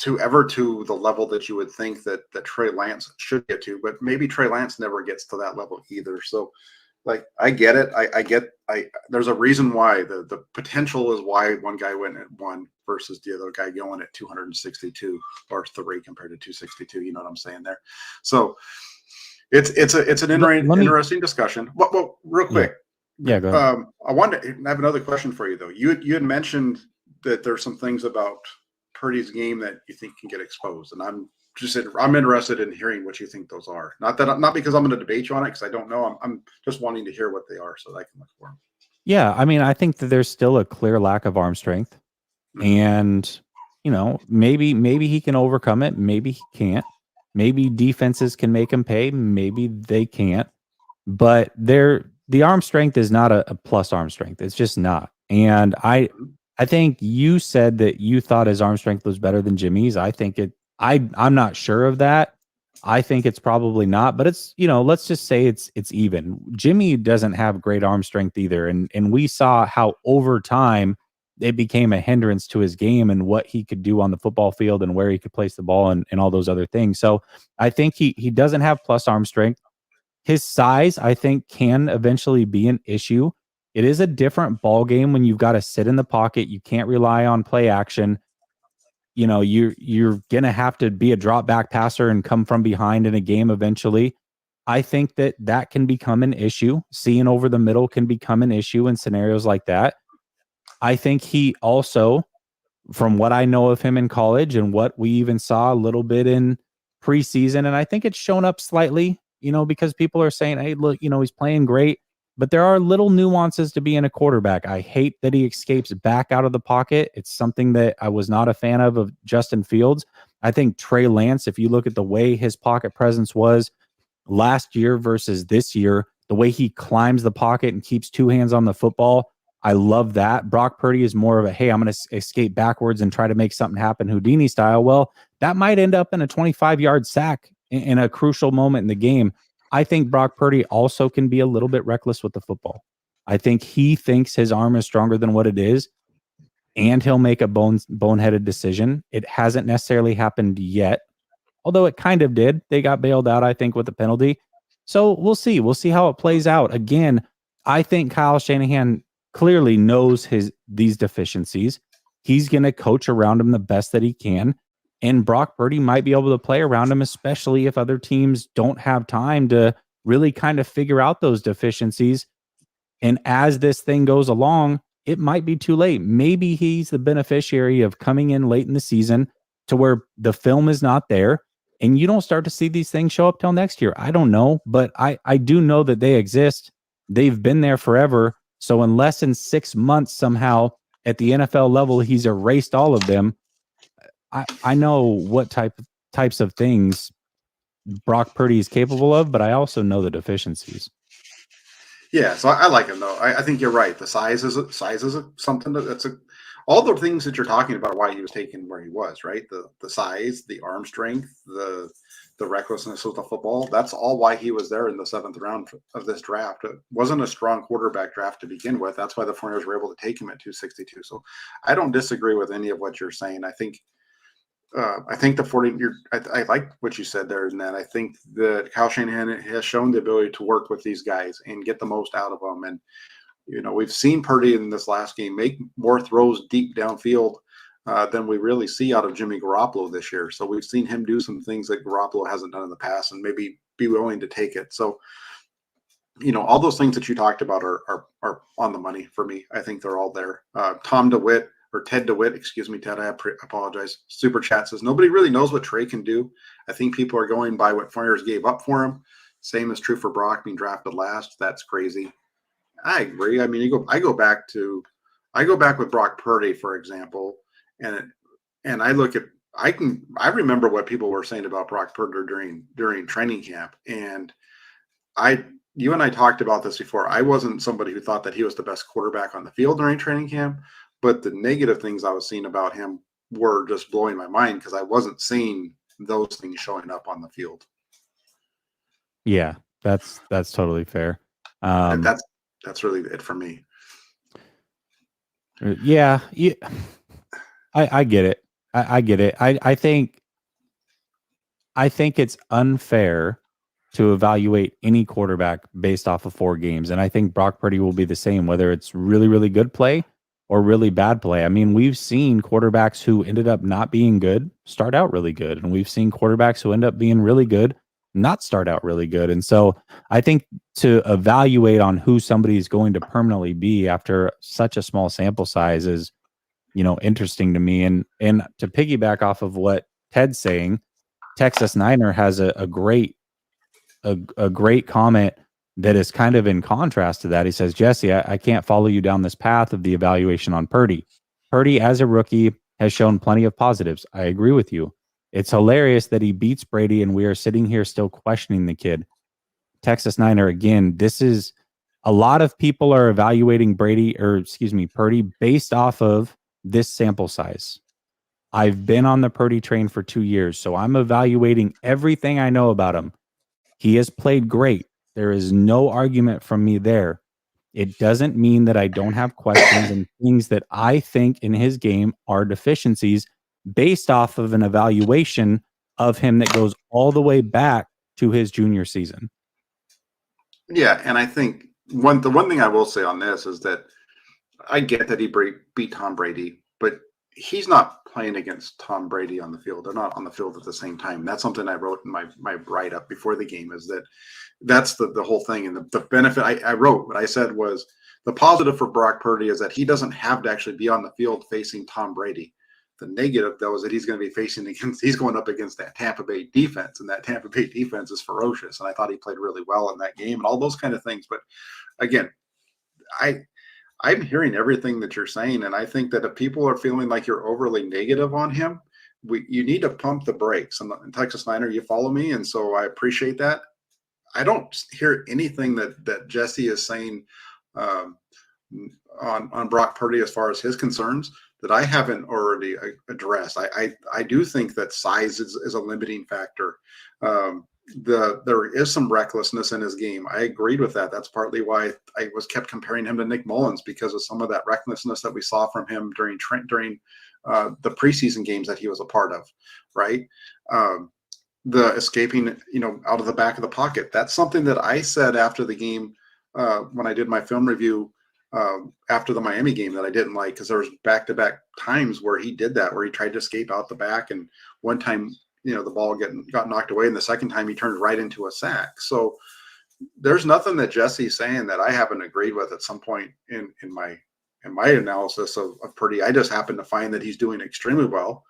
the level that you would think that Trey Lance should get to, but maybe Trey Lance never gets to that level either. So like I get it. I there's a reason why the potential is why one guy went at 1 versus the other guy going at 262 or 3 compared to 262. You know what I'm saying there? So it's an interesting discussion. Well, real quick. Yeah, go ahead. I wanted to have another question for you though. You had mentioned that there's some things about Purdy's game that you think can get exposed, and I'm interested in hearing what you think those are. Not because I'm going to debate you on it, because I don't know. I'm just wanting to hear what they are so that I can look for them. Yeah, I mean, I think that there's still a clear lack of arm strength, and maybe he can overcome it. Maybe he can't. Maybe defenses can make him pay. Maybe they can't. But the arm strength is not a plus arm strength. It's just not. And I think you said that you thought his arm strength was better than Jimmy's. I think I'm not sure of that. I think it's probably not, but it's, let's just say it's even. Jimmy doesn't have great arm strength either. And we saw how over time it became a hindrance to his game and what he could do on the football field and where he could place the ball and all those other things. So I think he doesn't have plus arm strength. His size, I think, can eventually be an issue. It is a different ball game when you've got to sit in the pocket. You can't rely on play action. You're gonna have to be a drop back passer and come from behind in a game eventually. I think that can become an issue. Seeing over the middle can become an issue in scenarios like that. I think he also, from what I know of him in college and what we even saw a little bit in preseason, and I think it's shown up slightly, because people are saying, hey, look, he's playing great. But there are little nuances to being a quarterback. I hate that he escapes back out of the pocket. It's something that I was not a fan of Justin Fields. I think Trey Lance, if you look at the way his pocket presence was last year versus this year, the way he climbs the pocket and keeps 2 hands on the football, I love that. Brock Purdy is more of a, hey, I'm going to escape backwards and try to make something happen Houdini style. Well, that might end up in a 25-yard sack in a crucial moment in the game. I think Brock Purdy also can be a little bit reckless with the football. I think he thinks his arm is stronger than what it is, and he'll make a boneheaded decision. It hasn't necessarily happened yet, although it kind of did. They got bailed out, I think, with the penalty. So we'll see. We'll see how it plays out. Again, I think Kyle Shanahan clearly knows these deficiencies. He's going to coach around him the best that he can. And Brock Purdy might be able to play around him, especially if other teams don't have time to really kind of figure out those deficiencies. And as this thing goes along, it might be too late. Maybe he's the beneficiary of coming in late in the season to where the film is not there and you don't start to see these things show up till next year. I don't know, but I do know that they exist. They've been there forever. So unless in 6 months somehow at the NFL level he's erased all of them, I know what types of things Brock Purdy is capable of, but I also know the deficiencies. Yeah, so I like him though. I think you're right. The size is something that's all the things that you're talking about are why he was taken where he was, right? The size, the arm strength, the recklessness with the football. That's all why he was there in the 7th round of this draft. It wasn't a strong quarterback draft to begin with. That's why the 49ers were able to take him at 262. So I don't disagree with any of what you're saying. I think the 40. I like what you said there, and that I think that Kyle Shanahan has shown the ability to work with these guys and get the most out of them. And we've seen Purdy in this last game make more throws deep downfield than we really see out of Jimmy Garoppolo this year. So we've seen him do some things that Garoppolo hasn't done in the past, and maybe be willing to take it. So all those things that you talked about are on the money for me. I think they're all there. Ted DeWitt, excuse me, Ted, I apologize. Super Chat says, nobody really knows what Trey can do. I think people are going by what Flyers gave up for him. Same is true for Brock being drafted last. That's crazy. I agree. I mean, I go back with Brock Purdy, for example, and I look at, I remember what people were saying about Brock Purdy during training camp. And you and I talked about this before. I wasn't somebody who thought that he was the best quarterback on the field during training camp. But the negative things I was seeing about him were just blowing my mind because I wasn't seeing those things showing up on the field. Yeah, that's totally fair. that's really it for me. Yeah. I get it. I get it. I think it's unfair to evaluate any quarterback based off of 4 games. And I think Brock Purdy will be the same, whether it's really, really good play or really bad play. I mean, we've seen quarterbacks who ended up not being good start out really good. And we've seen quarterbacks who end up being really good not start out really good. And so I think to evaluate on who somebody is going to permanently be after such a small sample size is, interesting to me. And to piggyback off of what Ted's saying, Texas Niner has a great comment that is kind of in contrast to that. He says, Jesse, I can't follow you down this path of the evaluation on Purdy. Purdy, as a rookie, has shown plenty of positives. I agree with you. It's hilarious that he beats Brady and we are sitting here still questioning the kid. Texas Niner, again, this is a lot of people are evaluating Purdy based off of this sample size. I've been on the Purdy train for 2 years, so I'm evaluating everything I know about him. He has played great. There is no argument from me there. It doesn't mean that I don't have questions and things that I think in his game are deficiencies based off of an evaluation of him that goes all the way back to his junior season. Yeah, and I think the one thing I will say on this is that I get that he beat Tom Brady, but he's not playing against Tom Brady on the field. They're not on the field at the same time. That's something I wrote in my write-up before the game, is that's the whole thing. And the benefit I wrote, what I said was, the positive for Brock Purdy is that he doesn't have to actually be on the field facing Tom Brady. The negative, though, is that he's going to be he's going up against that Tampa Bay defense, and that Tampa Bay defense is ferocious. And I thought he played really well in that game and all those kind of things. But again, I'm hearing everything that you're saying, and I think that if people are feeling like you're overly negative on him, you need to pump the brakes. And Texas Niner, you follow me, and so I appreciate that. I don't hear anything that Jesse is saying on Brock Purdy as far as his concerns that I haven't already addressed. I do think that size is a limiting factor. There is some recklessness in his game. I agreed with that. That's partly why I kept comparing him to Nick Mullins, because of some of that recklessness that we saw from him during the preseason games that he was a part of, right? The escaping, out of the back of the pocket. That's something that I said after the game when I did my film review after the Miami game that I didn't like, because there was back-to-back times where he did that, where he tried to escape out the back, and one time the ball got knocked away, and the second time he turned right into a sack. So there's nothing that Jesse's saying that I haven't agreed with at some point in my analysis of Purdy. I just happen to find that he's doing extremely well,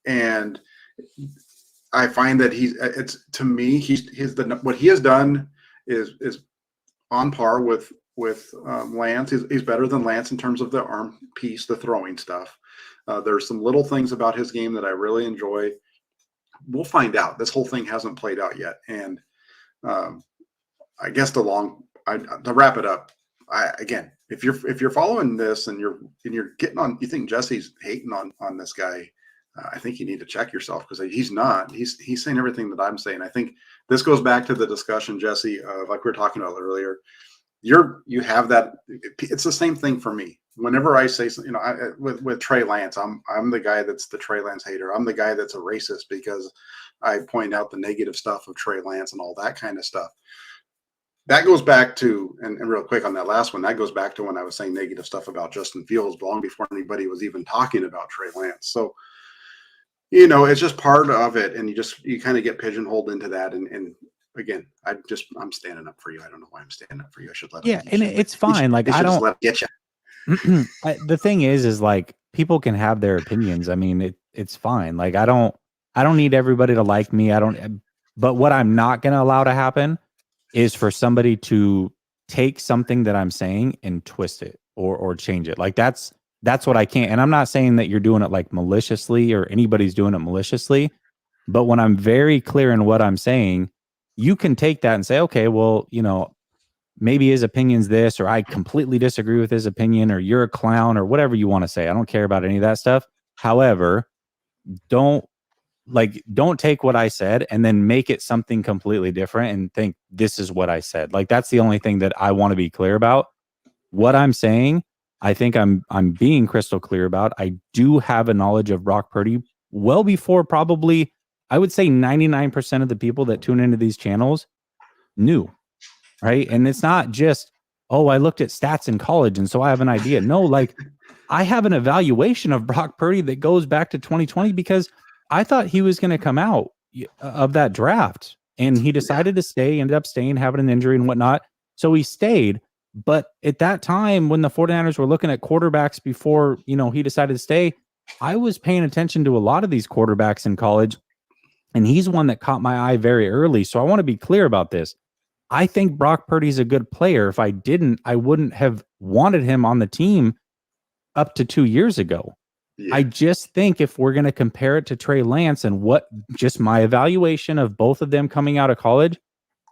and I find that what he has done is on par with Lance. He's better than Lance in terms of the arm piece, the throwing stuff. There's some little things about his game that I really enjoy. We'll find out. This whole thing hasn't played out yet. And I guess to wrap it up, again, if you're following this and you're getting on, you think Jesse's hating on this guy, I think you need to check yourself, because he's not. He's saying everything that I'm saying. I think this goes back to the discussion, Jesse, like we were talking about earlier. You have that. It's the same thing for me. Whenever I say, with Trey Lance, I'm the guy that's the Trey Lance hater. I'm the guy that's a racist because I point out the negative stuff of Trey Lance and all that kind of stuff. That goes back to, and real quick on that last one, that goes back to when I was saying negative stuff about Justin Fields long before anybody was even talking about Trey Lance. So, it's just part of it, and you kind of get pigeonholed into that. And again, I'm standing up for you. I don't know why I'm standing up for you. I should let him. Yeah, and it's fine. Like, I don't let it get you. The thing is like, people can have their opinions. I mean, it's fine. Like, I don't need everybody to like me. But what I'm not going to allow to happen is for somebody to take something that I'm saying and twist it or change it. Like, that's what I can't. And I'm not saying that you're doing it like maliciously or anybody's doing it maliciously, but when I'm very clear in what I'm saying, you can take that and say, okay, well, maybe his opinion's this, or I completely disagree with his opinion, or you're a clown, or whatever you want to say. I don't care about any of that stuff. However, don't like, don't take what I said and then make it something completely different and think this is what I said. Like, that's the only thing that I want to be clear about. What I'm saying, I think I'm being crystal clear about. I do have a knowledge of Brock Purdy well before probably, I would say 99% of the people that tune into these channels knew, right? And it's not just, oh, I looked at stats in college and so I have an idea. No, like, I have an evaluation of Brock Purdy that goes back to 2020 because I thought he was going to come out of that draft, and he decided to stay, ended up staying, having an injury and whatnot. So he stayed. But at that time, when the 49ers were looking at quarterbacks before, he decided to stay, I was paying attention to a lot of these quarterbacks in college, and he's one that caught my eye very early. So I want to be clear about this. I think Brock Purdy's a good player. If I didn't, I wouldn't have wanted him on the team up to 2 years ago. Yeah. I just think if we're going to compare it to Trey Lance and what just my evaluation of both of them coming out of college,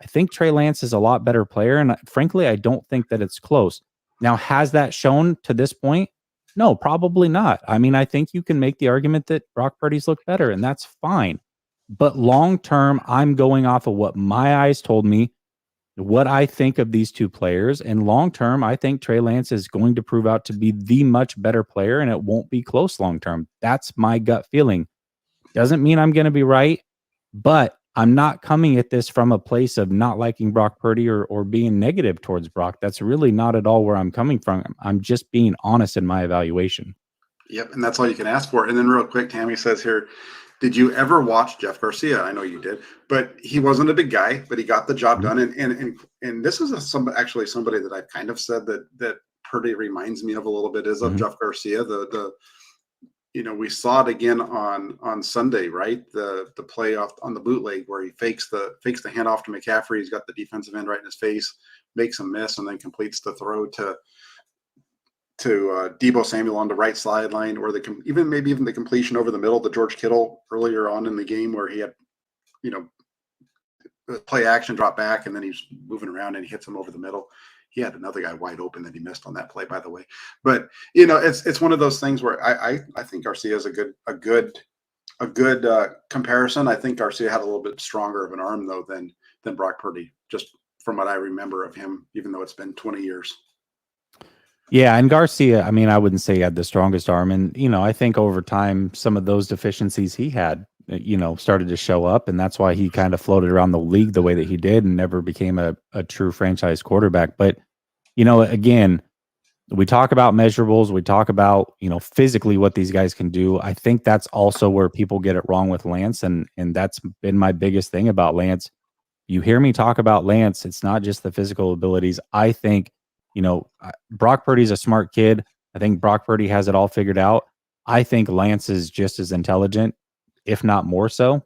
I think Trey Lance is a lot better player. And frankly, I don't think that it's close. Now, has that shown to this point? No, probably not. I mean, I think you can make the argument that Brock Purdy's look better, and that's fine. But long term, I'm going off of what my eyes told me, what I think of these two players. And long term, I think Trey Lance is going to prove out to be the much better player, and it won't be close long term. That's my gut feeling. Doesn't mean I'm going to be right, but I'm not coming at this from a place of not liking Brock Purdy or being negative towards Brock. That's really not at all where I'm coming from. I'm just being honest in my evaluation. Yep, and that's all you can ask for. And then real quick, Tammy says here, did you ever watch Jeff Garcia? I know you did, but he wasn't a big guy, but he got the job done. And this is somebody that I've kind of said that Purdy reminds me of a little bit is of Jeff Garcia. We saw it again on Sunday, right? The play off on the bootleg where he fakes the handoff to McCaffrey. He's got the defensive end right in his face, makes a miss, and then completes the throw to Deebo Samuel on the right sideline, or even the completion over the middle to George Kittle earlier on in the game where he had, play action, drop back, and then he's moving around and he hits him over the middle. He had another guy wide open that he missed on that play, by the way. But it's one of those things where I think Garcia is a good comparison. I think Garcia had a little bit stronger of an arm though than Brock Purdy, just from what I remember of him, even though it's been 20 years. Yeah, and Garcia, I mean, I wouldn't say he had the strongest arm. And, I think over time, some of those deficiencies he had, started to show up. And that's why he kind of floated around the league the way that he did and never became a true franchise quarterback. But, again, we talk about measurables. We talk about, physically what these guys can do. I think that's also where people get it wrong with Lance. And that's been my biggest thing about Lance. You hear me talk about Lance, it's not just the physical abilities. I think, Brock Purdy's a smart kid. I think Brock Purdy has it all figured out. I think Lance is just as intelligent, if not more so,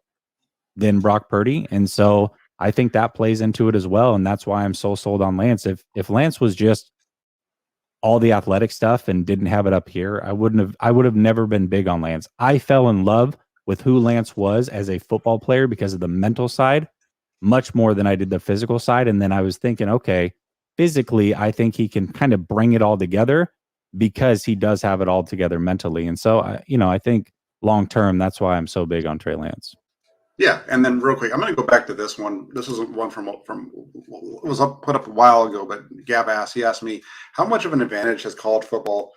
than Brock Purdy. And so I think that plays into it as well. And that's why I'm so sold on Lance. If Lance was just all the athletic stuff and didn't have it up here, I would have never been big on Lance. I fell in love with who Lance was as a football player because of the mental side, much more than I did the physical side. And then I was thinking, okay, physically, I think he can kind of bring it all together because he does have it all together mentally. And so, I think long term, that's why I'm so big on Trey Lance. Yeah, and then real quick, I'm going to go back to this one. This is one from it was put up a while ago, but Gab asked me, how much of an advantage has college football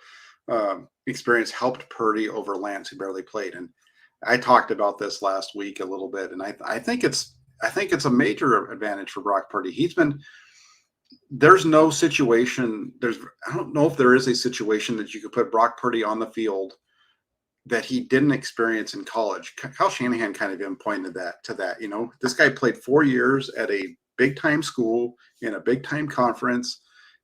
experience helped Purdy over Lance, who barely played? And I talked about this last week a little bit, and I think it's a major advantage for Brock Purdy. There's no situation. I don't know if there is a situation that you could put Brock Purdy on the field that he didn't experience in college. Kyle Shanahan kind of pointed to that. This guy played 4 years at a big time school in a big time conference,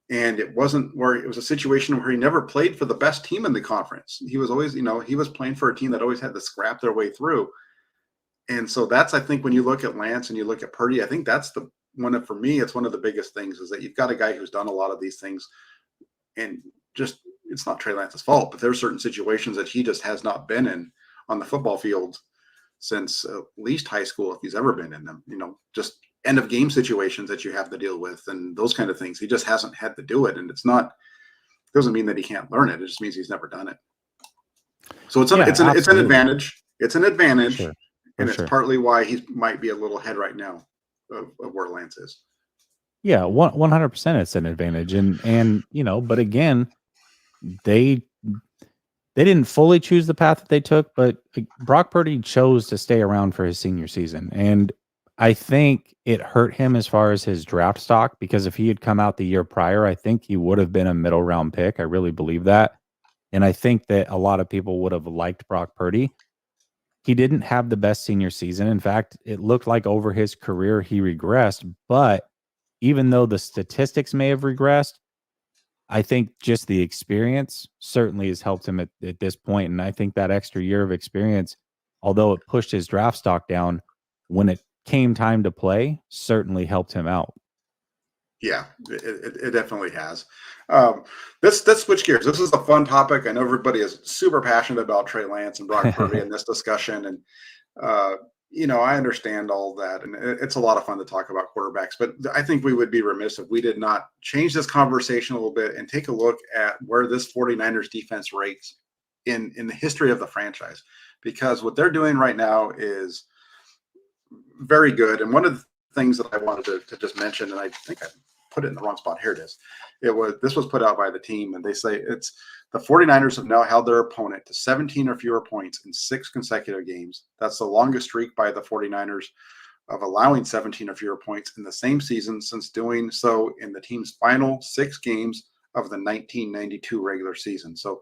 and it was a situation where he never played for the best team in the conference. He was always, he was playing for a team that always had to scrap their way through. And so that's, I think, when you look at Lance and you look at Purdy, I think that's for me, it's one of the biggest things is that you've got a guy who's done a lot of these things, and just, it's not Trey Lance's fault, but there's certain situations that he just has not been in on the football field since at least high school, if he's ever been in them, just end of game situations that you have to deal with and those kind of things. He just hasn't had to do it. And doesn't mean that he can't learn it. It just means he's never done it. So it's an advantage. It's an advantage. Sure. and sure. it's partly why he might be a little ahead right now of where Lance is. Yeah, 100% it's an advantage. And but again, they didn't fully choose the path that they took, but Brock Purdy chose to stay around for his senior season. And I think it hurt him as far as his draft stock, because if he had come out the year prior, I think he would have been a middle round pick. I really believe that. And I think that a lot of people would have liked Brock Purdy. He didn't have the best senior season. In fact, it looked like over his career he regressed. But even though the statistics may have regressed, I think just the experience certainly has helped him at this point. And I think that extra year of experience, although it pushed his draft stock down, when it came time to play, certainly helped him out. Yeah, it definitely has. Let's switch gears. This is a fun topic. I know everybody is super passionate about Trey Lance and Brock Purdy in this discussion. And, I understand all that. And it's a lot of fun to talk about quarterbacks. But I think we would be remiss if we did not change this conversation a little bit and take a look at where this 49ers defense ranks in the history of the franchise. Because what they're doing right now is very good. And one of the things that I wanted to just mention, and I think I put it in the wrong spot. Here it is. This was put out by the team, and they say it's the 49ers have now held their opponent to 17 or fewer points in 6 consecutive games. That's the longest streak by the 49ers of allowing 17 or fewer points in the same season since doing so in the team's final 6 games of the 1992 regular season. So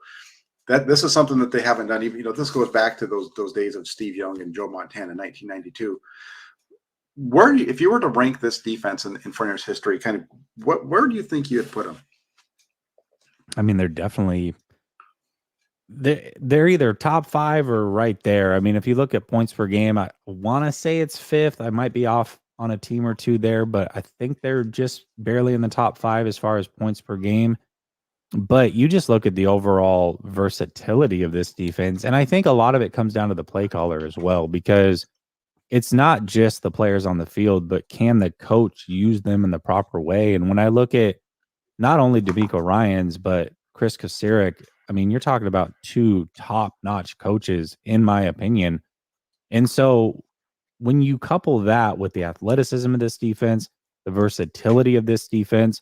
this is something that they haven't done. Even this goes back to those days of Steve Young and Joe Montana in 1992. If you were to rank this defense in 49ers history, kind of where do you think you'd put them? I mean, they're definitely they're either top 5 or right there. I mean, if you look at points per game, I want to say it's 5th. I might be off on a team or two there, but I think they're just barely in the top 5 as far as points per game. But you just look at the overall versatility of this defense, and I think a lot of it comes down to the play caller as well, because it's not just the players on the field, but can the coach use them in the proper way? And when I look at not only D'Amico Ryans, but Chris Kocurek, I mean, you're talking about 2 top-notch coaches, in my opinion. And so when you couple that with the athleticism of this defense, the versatility of this defense,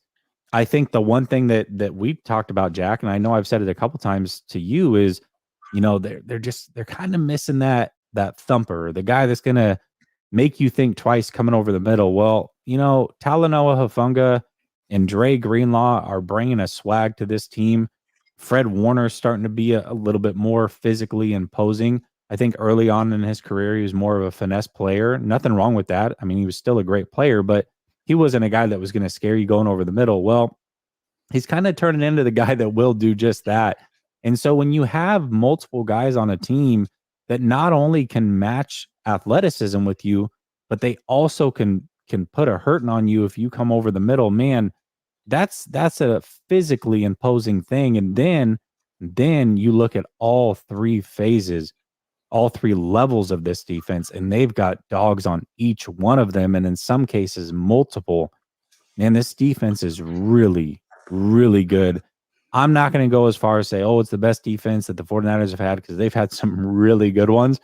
I think the one thing that we've talked about, Jack, and I know I've said it a couple times to you, is, they're kind of missing that thumper, the guy that's going to make you think twice coming over the middle. Well, Talanoa Hufanga and Dre Greenlaw are bringing a swag to this team. Fred Warner's starting to be a little bit more physically imposing. I think early on in his career, he was more of a finesse player. Nothing wrong with that. I mean, he was still a great player, but he wasn't a guy that was going to scare you going over the middle. Well, he's kind of turning into the guy that will do just that. And so when you have multiple guys on a team that not only can match athleticism with you, but they also can put a hurting on you if you come over the middle, man, that's a physically imposing thing. And then you look at all 3 phases, all 3 levels of this defense, and they've got dogs on each one of them, and in some cases multiple. Man, this defense is really, really good. I'm not going to go as far as say, oh, it's the best defense that the 49ers have had, because they've had some really good ones.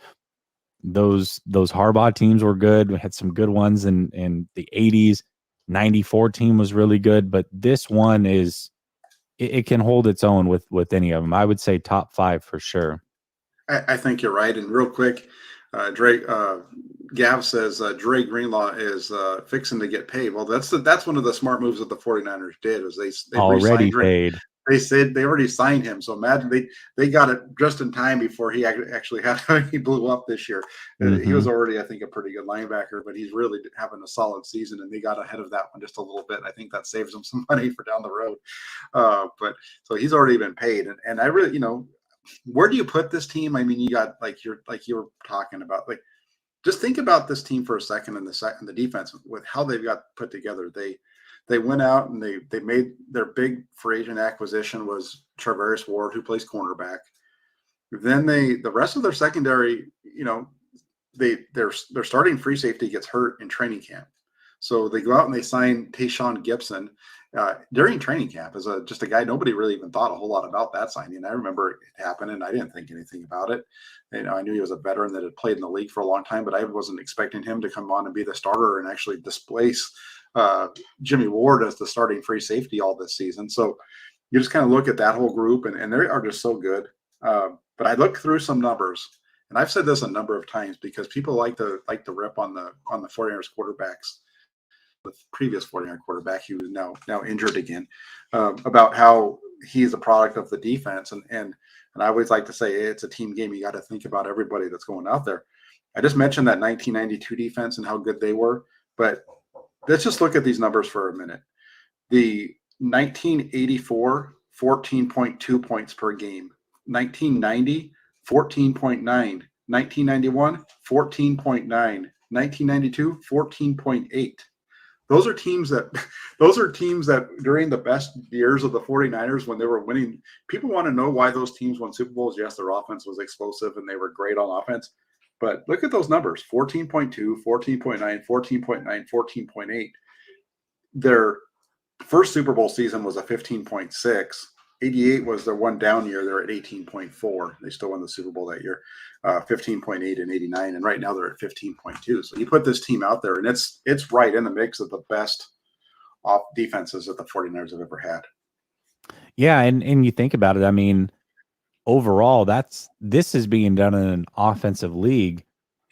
Those Harbaugh teams were good. We had some good ones in the 80s. 94 team was really good, but this one is it can hold its own with any of them. I would say top 5 for sure. I think you're right. And real quick, Gav says Dre Greenlaw is fixing to get paid. Well, that's one of the smart moves that the 49ers did, is they already paid. They said they already signed him. So imagine they got it just in time before he actually he blew up this year. Mm-hmm. He was already, I think, a pretty good linebacker, but he's really having a solid season, and they got ahead of that one just a little bit. I think that saves them some money for down the road. But so he's already been paid, and I really, where do you put this team? I mean, you got like you were talking about, like, just think about this team for a second in the defense with how they've got put together. They went out and they made their big free agent acquisition was Travaris Ward, who plays cornerback. Then the rest of their secondary, their starting free safety gets hurt in training camp. So they go out and they sign Tayshaun Gibson, during training camp as just a guy. Nobody really even thought a whole lot about that signing. I remember it happened, and I didn't think anything about it. I knew he was a veteran that had played in the league for a long time, but I wasn't expecting him to come on and be the starter and actually displace Jimmy Ward as the starting free safety all this season. So you just kind of look at that whole group, and they are just so good. But I looked through some numbers, and I've said this a number of times because people like to rip on the 49ers quarterbacks. The previous 49er quarterback, he was now injured again, about how he's a product of the defense. And I always like to say, hey, it's a team game. You got to think about everybody that's going out there. I just mentioned that 1992 defense and how good they were, but let's just look at these numbers for a minute. The 1984, 14.2 points per game. 1990, 14.9. 1991, 14.9. 1992, 14.8. Those are teams that during the best years of the 49ers when they were winning, people want to know why those teams won Super Bowls. Yes, their offense was explosive and they were great on offense, but look at those numbers: 14.2, 14.9, 14.9, 14.8. Their first Super Bowl season was a 15.6. 88 was their one down year. They're at 18.4. They still won the Super Bowl that year. 15.8 in 89, and right now they're at 15.2. So you put this team out there, and it's right in the mix of the best off defenses that the 49ers have ever had. Yeah, and you think about it, I mean, overall, this is being done in an offensive league.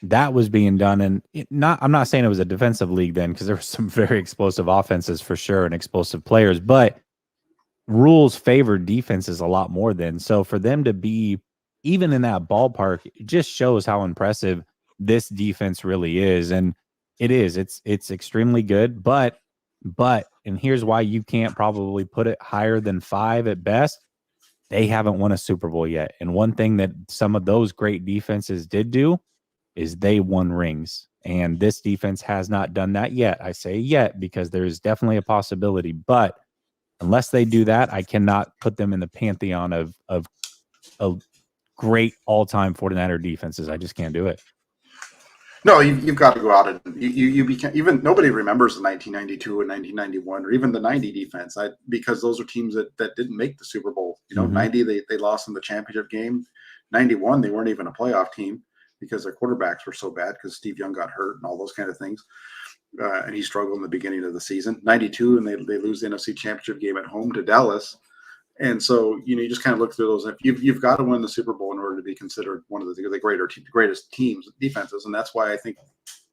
That was being done in I'm not saying it was a defensive league then, because there were some very explosive offenses for sure and explosive players, but rules favored defenses a lot more then. So for them to be even in that ballpark, it just shows how impressive this defense really is. And it's extremely good, but and here's why you can't probably put it higher than 5 at best. They haven't won a Super Bowl yet. And one thing that some of those great defenses did do is they won rings. And this defense has not done that yet. I say yet because there's definitely a possibility, but unless they do that, I cannot put them in the pantheon of great all-time 49er defenses. I just can't do it. No, you've got to go out and you became, even nobody remembers the 1992 and 1991 or even the 90 defense, because those are teams that didn't make the Super Bowl. 90 they lost in the championship game. 91 they weren't even a playoff team because their quarterbacks were so bad because Steve Young got hurt and all those kind of things. And he struggled in the beginning of the season. 92 and they lose the NFC Championship game at home to Dallas. And so, you just kind of look through those. You've got to win the Super Bowl in order to be considered one of the greatest teams, defenses. And that's why I think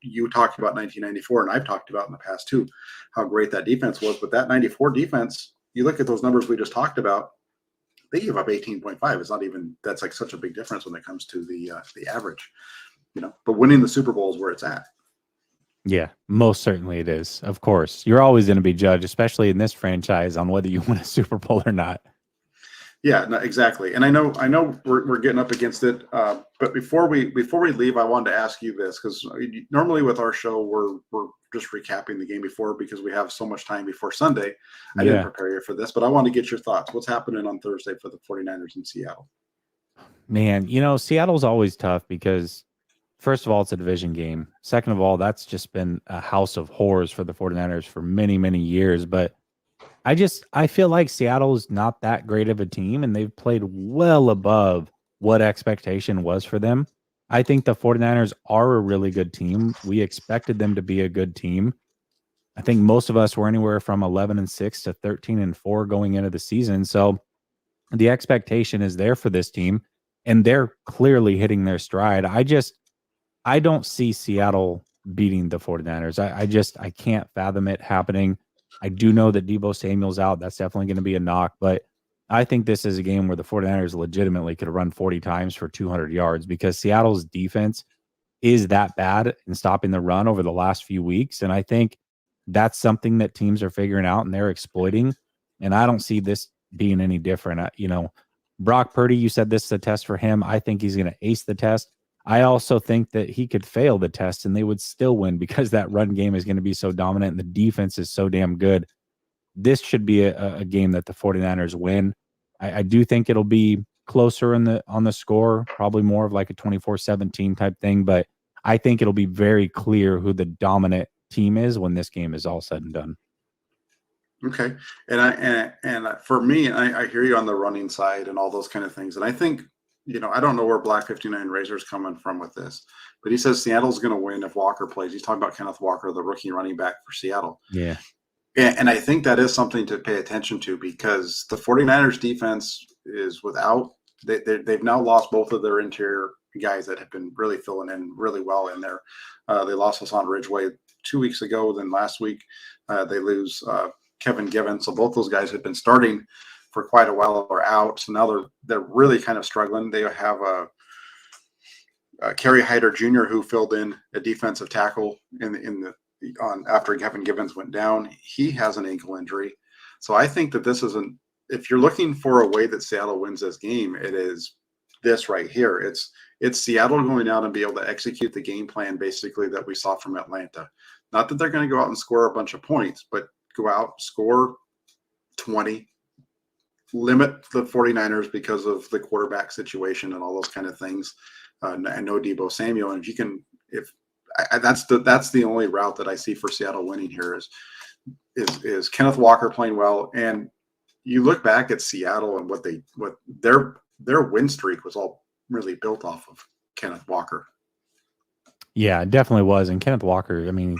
you talked about 1994, and I've talked about in the past too, how great that defense was. But that 94 defense, you look at those numbers we just talked about, they gave up 18.5. It's not even, that's like such a big difference when it comes to the average, but winning the Super Bowl is where it's at. Yeah, most certainly it is. Of course, you're always going to be judged, especially in this franchise, on whether you win a Super Bowl or not. Yeah, no, exactly. And I know we're getting up against it. But before we leave, I wanted to ask you this, because normally with our show we're just recapping the game before because we have so much time before Sunday. I didn't prepare you for this, but I want to get your thoughts. What's happening on Thursday for the 49ers in Seattle? Man, Seattle's always tough because, first of all, it's a division game. Second of all, that's just been a house of horrors for the 49ers for many, many years. But I feel like Seattle's not that great of a team, and they've played well above what expectation was for them. I think the 49ers are a really good team. We expected them to be a good team. I think most of us were anywhere from 11-6 to 13-4 going into the season. So the expectation is there for this team, and they're clearly hitting their stride. I don't see Seattle beating the 49ers. I can't fathom it happening. I do know that Deebo Samuel's out. That's definitely going to be a knock, but I think this is a game where the 49ers legitimately could run 40 times for 200 yards because Seattle's defense is that bad in stopping the run over the last few weeks. And I think that's something that teams are figuring out and they're exploiting. And I don't see this being any different. Brock Purdy, you said this is a test for him. I think he's going to ace the test. I also think that he could fail the test and they would still win because that run game is going to be so dominant and the defense is so damn good. This should be a game that the 49ers win. I do think it'll be closer on the score, probably more of like a 24-17 type thing, but I think it'll be very clear who the dominant team is when this game is all said and done. Okay. And for me, I hear you on the running side and all those kind of things. And I think, I don't know where Black 59 Razor's coming from with this, but he says Seattle's going to win if Walker plays. He's talking about Kenneth Walker, the rookie running back for Seattle. Yeah. And I think that is something to pay attention to, because the 49ers defense is without, they've now lost both of their interior guys that have been really filling in really well in there. They lost Hassan Ridgeway 2 weeks ago. Then last week they lose Kevin Givens. So both those guys have been starting for quite a while are out. So now they're really kind of struggling. They have Kerry Hyder Jr., who filled in a defensive tackle after Kevin Givens went down. He has an ankle injury. So I think that this isn't, if you're looking for a way that Seattle wins this game, it is this right here. It's Seattle going out and be able to execute the game plan basically that we saw from Atlanta. Not that they're going to go out and score a bunch of points, but go out, score 20, limit the 49ers because of the quarterback situation and all those kind of things. And no Deebo Samuel. And if you can, that's the only route that I see for Seattle winning here is Kenneth Walker playing well. And you look back at Seattle and what their win streak was all really built off of Kenneth Walker. Yeah, it definitely was. And Kenneth Walker, I mean,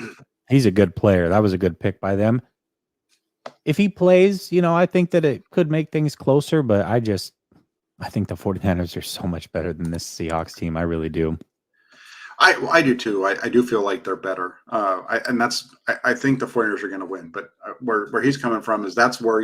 he's a good player. That was a good pick by them. If he plays, I think that it could make things closer, but I think the 49ers are so much better than this Seahawks team. I really do. I do too. I do feel like they're better. I think the 49ers are going to win, but where he's coming from is that's where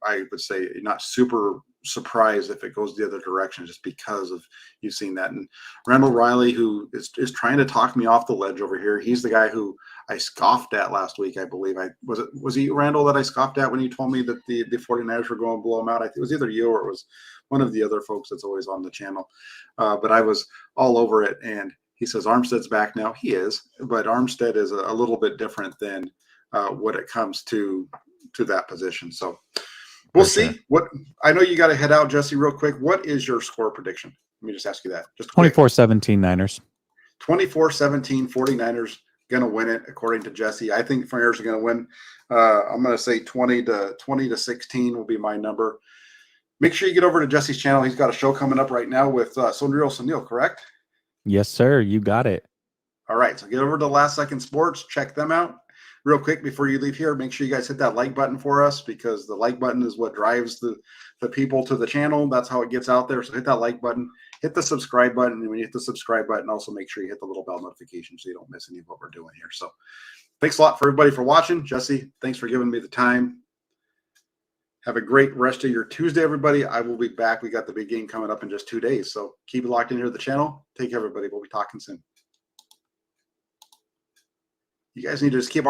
I would say not super surprised if it goes the other direction, just because of you've seen that. And Randall Riley, who is trying to talk me off the ledge over here. He's the guy who I scoffed at last week. I believe was he Randall that I scoffed at when you told me that the 49ers were going to blow him out. I think it was either you or it was one of the other folks that's always on the channel. But I was all over it. And he says Armstead's back now. He is, but Armstead is a little bit different than when it comes to that position. So we'll see. What I know you got to head out, Jesse, real quick. What is your score prediction? Let me just ask you that. Just 24-17 Niners. 24-17 49ers going to win it, according to Jesse. I think 49ers are going to win. I'm going to say 20-16 will be my number. Make sure you get over to Jesse's channel. He's got a show coming up right now with Sonreal Sunil, correct? Yes, sir. You got it. All right. So get over to Last Second Sports. Check them out. Real quick, before you leave here, make sure you guys hit that like button for us, because the like button is what drives the people to the channel. That's how it gets out there. So hit that like button, hit the subscribe button. And when you hit the subscribe button, also make sure you hit the little bell notification so you don't miss any of what we're doing here. So thanks a lot for everybody for watching. Jesse, thanks for giving me the time. Have a great rest of your Tuesday, everybody. I will be back. We got the big game coming up in just 2 days. So keep it locked in here to the channel. Take care, everybody. We'll be talking soon. You guys need to just keep